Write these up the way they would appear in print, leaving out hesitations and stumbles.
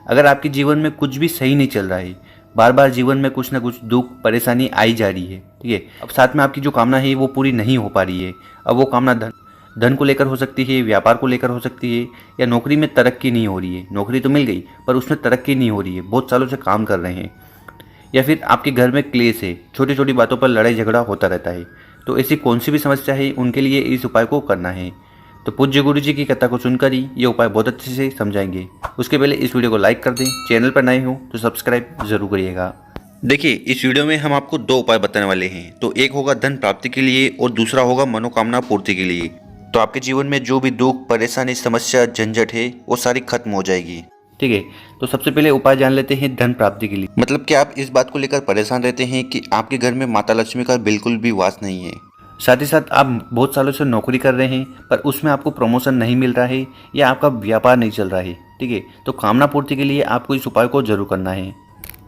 अगर आपके जीवन में कुछ भी सही नहीं चल रहा है, बार बार जीवन में कुछ ना कुछ दुख परेशानी आई जा रही है, ठीक है, अब साथ में आपकी जो कामना है वो पूरी नहीं हो पा रही है। अब वो कामना धन को लेकर हो सकती है, व्यापार को लेकर हो सकती है, या नौकरी में तरक्की नहीं हो रही है। नौकरी तो मिल गई पर उसमें तरक्की नहीं हो रही है, बहुत सालों से काम कर रहे हैं, या फिर आपके घर में क्लेश है, छोटी छोटी बातों पर लड़ाई झगड़ा होता रहता है। तो ऐसी कौन सी भी समस्या है, उनके लिए इस उपाय को करना है। तो पूज्य गुरु जी की कथा को सुनकर ही ये उपाय बहुत अच्छे से समझाएंगे। उसके पहले इस वीडियो को लाइक कर दें, चैनल पर नए हो तो सब्सक्राइब जरूर करिएगा। देखिए, इस वीडियो में हम आपको दो उपाय बताने वाले हैं। तो एक होगा धन प्राप्ति के लिए और दूसरा होगा मनोकामना पूर्ति के लिए। तो आपके जीवन में जो भी दुख परेशानी समस्या झंझट है वो सारी खत्म हो जाएगी, ठीक है। तो सबसे पहले उपाय जान लेते हैं धन प्राप्ति के लिए। मतलब कि आप इस बात को लेकर परेशान रहते हैं कि आपके घर में माता लक्ष्मी का बिल्कुल भी वास नहीं है। साथ ही साथ आप बहुत सालों से नौकरी कर रहे हैं पर उसमें आपको प्रमोशन नहीं मिल रहा है, या आपका व्यापार नहीं चल रहा है, ठीक है। तो कामना पूर्ति के लिए आपको इस उपाय को जरूर करना है।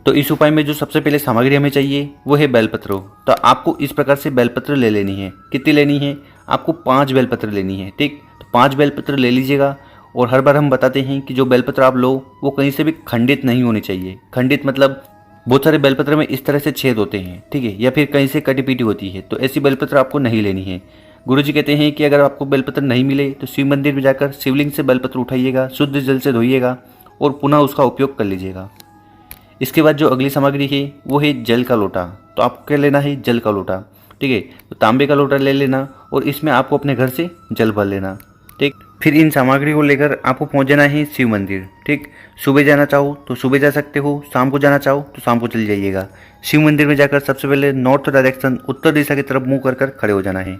तो इस उपाय में जो सबसे पहले सामग्री हमें चाहिए वो है बेलपत्र। तो आपको इस प्रकार से बेलपत्र ले लेनी है। कितनी लेनी है? आपको 5 बेलपत्र लेनी है, ठीक। तो 5 बेलपत्र ले लीजिएगा। और हर बार हम बताते हैं कि जो बेलपत्र आप लो वो कहीं से भी खंडित नहीं होने चाहिए। खंडित मतलब बहुत सारे बेलपत्र में इस तरह से छेद होते हैं, ठीक है, या फिर कहीं से कटी पीटी होती है। तो ऐसी बेलपत्र आपको नहीं लेनी है। गुरुजी कहते हैं कि अगर आपको बेलपत्र नहीं मिले तो शिव मंदिर में जाकर शिवलिंग से बेलपत्र उठाइएगा, शुद्ध जल से धोइएगा और पुनः उसका उपयोग कर लीजिएगा। इसके बाद जो अगली सामग्री है वो है जल का लोटा। तो आपको क्या लेना है? जल का लोटा, ठीक है। तो तांबे का लोटा ले लेना और इसमें आपको अपने घर से जल भर लेना, ठीक। फिर इन सामग्री को लेकर आपको पहुंच जाना है शिव मंदिर, ठीक। सुबह जाना चाहो तो सुबह जा सकते हो, शाम को जाना चाहो तो शाम को चले जाइएगा। शिव मंदिर में जाकर सबसे पहले नॉर्थ डायरेक्शन उत्तर दिशा की तरफ मुंह कर खड़े हो जाना है।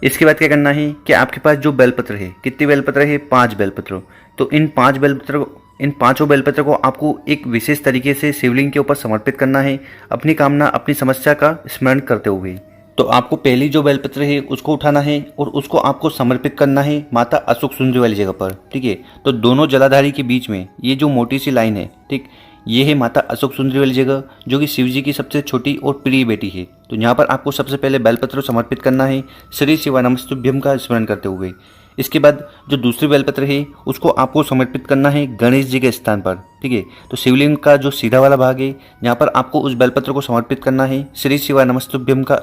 इसके बाद क्या करना है कि आपके पास जो बेलपत्र है, कितने बेलपत्र है? 5 बेलपत्र। तो इन 5 बेलपत्र को आपको एक विशेष तरीके से शिवलिंग के ऊपर समर्पित करना है, अपनी कामना अपनी समस्या का स्मरण करते हुए। तो आपको पहली जो बेलपत्र है उसको उठाना है और उसको आपको समर्पित करना है माता अशोक सुंदरी वाली जगह पर, ठीक है। तो दोनों जलाधारी के बीच में ये जो मोटी सी लाइन है, ठीक, ये है माता अशोक सुंदरी वाली जगह, जो कि शिव जी की सबसे छोटी और प्रिय बेटी है। तो यहाँ पर आपको सबसे पहले बेलपत्र समर्पित करना है श्री शिवानमस्तुभ्यम का स्मरण करते हुए। इसके बाद जो दूसरी बेलपत्र है उसको आपको समर्पित करना है गणेश जी के स्थान पर, ठीक है। तो शिवलिंग का जो सीधा वाला भाग है यहाँ पर आपको उस बेलपत्र को समर्पित करना है श्री शिवानमस्तुभ्यम का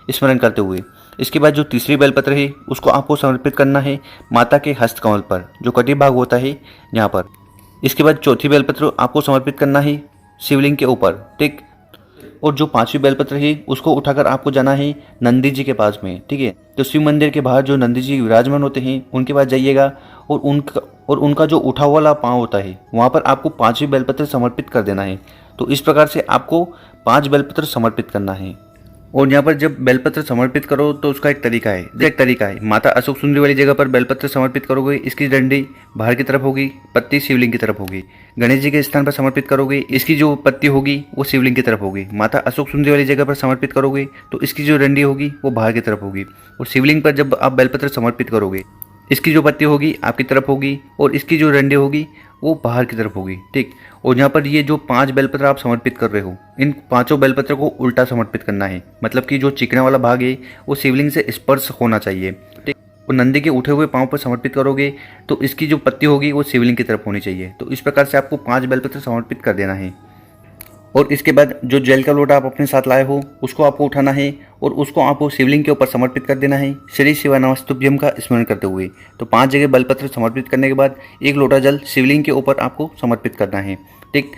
स्मरण करते हुए। इसके बाद जो तीसरी बेलपत्र है उसको आपको समर्पित करना है माता के हस्त कमल पर, जो कटी भाग होता है यहाँ पर। इसके बाद चौथी बेलपत्र आपको समर्पित करना है शिवलिंग के ऊपर, ठीक। और जो 5वीं बेलपत्र है उसको उठाकर आपको जाना है नंदी जी के पास में, ठीक है। तो शिव मंदिर के बाहर जो नंदी जी विराजमान होते हैं उनके पास जाइएगा और उनका जो उठा वाला पाँव होता है वहाँ पर आपको 5वीं बेलपत्र समर्पित कर देना है। तो इस प्रकार से आपको 5 बेलपत्र समर्पित करना है। और यहाँ पर जब बेलपत्र समर्पित करो तो उसका एक तरीका है। माता अशोक सुंदरी वाली जगह पर बेलपत्र समर्पित करोगे, इसकी डंडी बाहर की तरफ होगी, पत्ती शिवलिंग की तरफ होगी। गणेश जी के स्थान पर समर्पित करोगे, इसकी जो पत्ती होगी वो शिवलिंग की तरफ होगी। माता अशोक सुंदरी वाली जगह पर समर्पित करोगे तो इसकी जो डंडी होगी वो बाहर की तरफ होगी। और शिवलिंग पर जब आप बेलपत्र समर्पित करोगे, इसकी जो पत्ती होगी आपकी तरफ होगी और इसकी जो डंडी होगी वो बाहर की तरफ होगी, ठीक। और यहाँ पर ये जो 5 बेलपत्र आप समर्पित कर रहे हो, इन 5 बेलपत्र को उल्टा समर्पित करना है। मतलब कि जो चिकने वाला भाग है वो शिवलिंग से स्पर्श होना चाहिए, ठीक। और नंदी के उठे हुए पाँव पर समर्पित करोगे तो इसकी जो पत्ती होगी वो शिवलिंग की तरफ होनी चाहिए। तो इस प्रकार से आपको 5 बेलपत्र समर्पित कर देना है। और इसके बाद जो जल का लोटा आप अपने साथ लाए हो उसको आपको उठाना है और उसको आपको शिवलिंग के ऊपर समर्पित कर देना है श्री शिवानमस्तुभ्यम का स्मरण करते हुए। तो 5 जगह बेलपत्र समर्पित करने के बाद 1 लोटा जल शिवलिंग के ऊपर आपको समर्पित करना है, ठीक।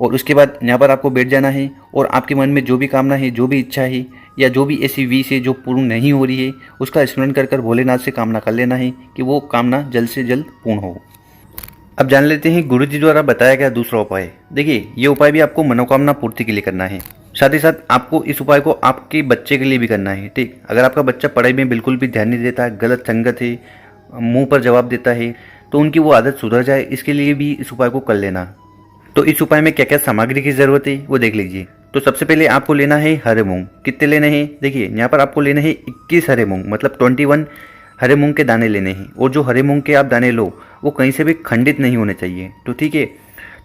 और उसके बाद यहाँ पर आपको बैठ जाना है और आपके मन में जो भी कामना है, जो भी इच्छा है, या जो भी ऐसी विश है जो पूर्ण नहीं हो रही है उसका स्मरण कर भोलेनाथ से कामना कर लेना है कि वो कामना जल्द से जल्द पूर्ण हो। अब जान लेते हैं गुरुजी द्वारा बताया गया दूसरा उपाय। देखिए, ये उपाय भी आपको मनोकामना पूर्ति के लिए करना है। साथ ही साथ आपको इस उपाय को आपके बच्चे के लिए भी करना है, ठीक। अगर आपका बच्चा पढ़ाई में बिल्कुल भी ध्यान नहीं देता, गलत संगत है, मुंह पर जवाब देता है, तो उनकी वो आदत सुधर जाए, इसके लिए भी इस उपाय को कर लेना। तो इस उपाय में क्या क्या सामग्री की जरूरत है वो देख लीजिए। तो सबसे पहले आपको लेना है हरे मूंग। कितने लेने हैं? देखिए, यहाँ पर आपको लेने हैं 21 हरे मूंग, मतलब 21 हरे मूंग के दाने लेने हैं। और जो हरे मूंग के आप दाने लो वो कहीं से भी खंडित नहीं होने चाहिए, तो ठीक है।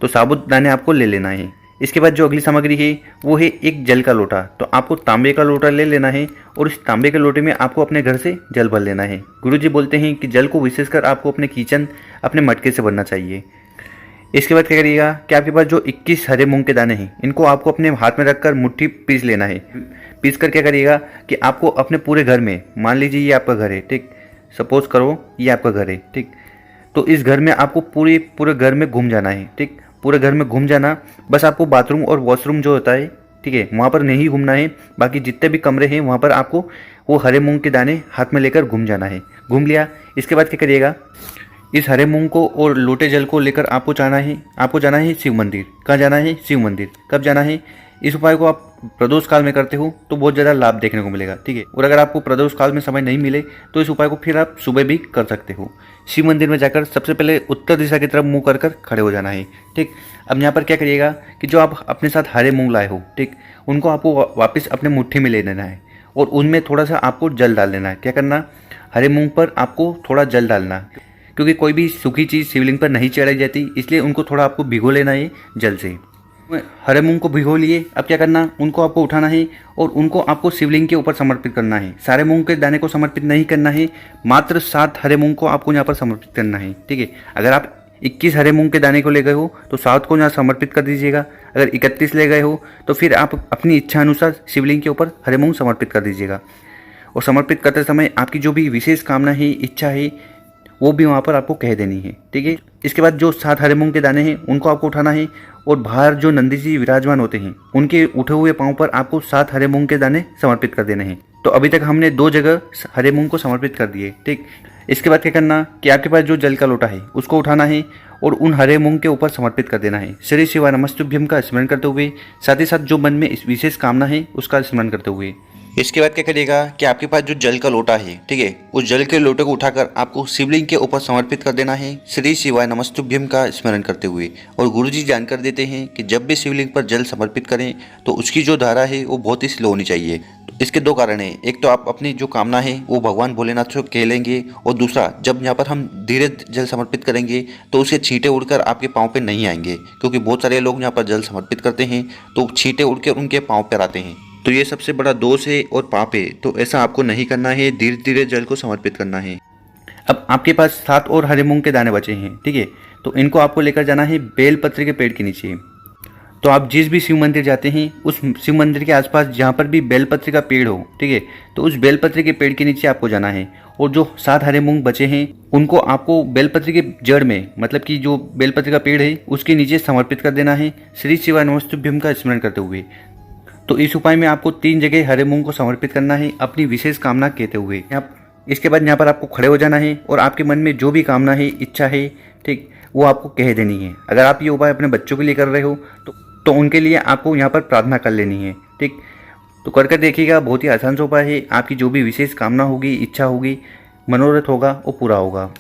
तो साबुत दाने आपको ले लेना है। इसके बाद जो अगली सामग्री है वो है एक जल का लोटा। तो आपको तांबे का लोटा ले लेना है और इस तांबे के लोटे में आपको अपने घर से जल भर लेना है। गुरुजी बोलते हैं कि जल को विशेषकर आपको अपने किचन, अपने मटके से भरना चाहिए। इसके बाद क्या करिएगा कि आपके पास जो 21 हरे मूंग के दाने हैं इनको आपको अपने हाथ में रखकर मुट्ठी पीस लेना है। पीस कर क्या करिएगा कि आपको अपने पूरे घर में, मान लीजिए ये आपका घर है, ठीक, सपोज करो ये आपका घर है, ठीक, तो इस घर में आपको पूरे घर में घूम जाना है, ठीक, पूरे घर में घूम जाना। बस आपको बाथरूम और वॉशरूम जो होता है, ठीक है, वहाँ पर नहीं घूमना है। बाकी जितने भी कमरे हैं वहाँ पर आपको वो हरे मूंग के दाने हाथ में लेकर घूम जाना है। घूम लिया, इसके बाद क्या करिएगा, इस हरे मूंग को और लोटे जल को लेकर आपको जाना है शिव मंदिर। कहाँ जाना है? शिव मंदिर। कब जाना है? इस उपाय को आप प्रदोष काल में करते हो तो बहुत ज़्यादा लाभ देखने को मिलेगा, ठीक है। और अगर आपको प्रदोष काल में समय नहीं मिले तो इस उपाय को फिर आप सुबह भी कर सकते हो। शिव मंदिर में जाकर सबसे पहले उत्तर दिशा की तरफ मुंह कर कर खड़े हो जाना है, ठीक। अब यहाँ पर क्या करिएगा कि जो आप अपने साथ हरे मूंग लाए हो, ठीक, उनको आपको वापस अपने मुट्ठी में ले लेना है और उनमें थोड़ा सा आपको जल डाल देना है। क्या करना? हरे मूंग पर आपको थोड़ा जल डालना, क्योंकि कोई भी सूखी चीज़ शिवलिंग पर नहीं चढ़ाई जाती, इसलिए उनको थोड़ा आपको भिगो लेना है जल से। हरे मूंग को भिगो लिए, अब क्या करना, उनको आपको उठाना है और उनको आपको शिवलिंग के ऊपर समर्पित करना है। सारे मूंग के दाने को समर्पित नहीं करना है, मात्र 7 हरे मूंग को आपको यहाँ पर समर्पित करना है, ठीक है। अगर आप 21 हरे मूंग के दाने को ले गए हो तो 7 को यहाँ समर्पित कर दीजिएगा। अगर 31 ले गए हो तो फिर आप अपनी इच्छा अनुसार शिवलिंग के ऊपर हरे मूंग समर्पित कर दीजिएगा। और समर्पित करते समय आपकी जो भी विशेष कामना है, इच्छा है, वो भी वहाँ पर आपको कह देनी है, ठीक है। इसके बाद जो 7 हरे मूंग के दाने हैं उनको आपको उठाना है और बाहर जो नंदी जी विराजमान होते हैं उनके उठे हुए पाँव पर आपको 7 हरे मूंग के दाने समर्पित कर देने हैं। तो अभी तक हमने 2 जगह हरे मूंग को समर्पित कर दिए, ठीक। इसके बाद क्या करना कि आपके पास जो जल का लोटा है उसको उठाना है और उन हरे मूंग के ऊपर समर्पित कर देना है। श्री शिवाय नमस्तुभ्यम का स्मरण करते हुए, साथ ही साथ जो मन में इस विशेष कामना है उसका स्मरण करते हुए। इसके बाद क्या करिएगा कि आपके पास जो जल का लोटा है, ठीक है, उस जल के लोटे को उठाकर आपको शिवलिंग के ऊपर समर्पित कर देना है, श्री शिवाय नमस्तुभ्यम का स्मरण करते हुए। और गुरुजी जानकर देते हैं कि जब भी शिवलिंग पर जल समर्पित करें तो उसकी जो धारा है वो बहुत ही स्लो होनी चाहिए। तो इसके 2 कारण हैं, एक तो आप अपनी जो कामना है वो भगवान भोलेनाथ से कह लेंगे, और दूसरा जब यहाँ पर हम धीरे जल समर्पित करेंगे तो उसके छींटे उड़कर आपके पाँव पे नहीं आएंगे, क्योंकि बहुत सारे लोग यहाँ पर जल समर्पित करते हैं तो छींटे उड़कर उनके पाँव पर आते हैं। तो ये सबसे बड़ा दोष है और पाप है, तो ऐसा आपको नहीं करना है, धीरे धीरे जल को समर्पित करना है। अब आपके पास 7 और हरे मूंग के दाने बचे हैं, ठीक है, तो इनको आपको लेकर जाना है बेलपत्र के पेड़ के नीचे। तो आप जिस भी शिव मंदिर जाते हैं उस शिव मंदिर के आसपास जहाँ पर भी बेलपत्र का पेड़ हो, ठीक है, तो उस बेलपत्र के पेड़ के नीचे आपको जाना है और जो 7 हरे मूंग बचे हैं उनको आपको बेलपत्र के जड़ में, मतलब कि जो बेलपत्र का पेड़ है उसके नीचे समर्पित कर देना है, श्री शिवाय नमस्तुभ्यम का स्मरण करते हुए। तो इस उपाय में आपको 3 जगह हरे मूंग को समर्पित करना है अपनी विशेष कामना कहते हुए। इसके बाद यहाँ पर आपको खड़े हो जाना है और आपके मन में जो भी कामना है, इच्छा है, ठीक, वो आपको कह देनी है। अगर आप ये उपाय अपने बच्चों के लिए कर रहे हो तो उनके लिए आपको यहाँ पर प्रार्थना कर लेनी है, ठीक। तो कर देखिएगा, बहुत ही आसान सा उपाय है। आपकी जो भी विशेष कामना होगी, इच्छा होगी, मनोरथ होगा वो पूरा होगा।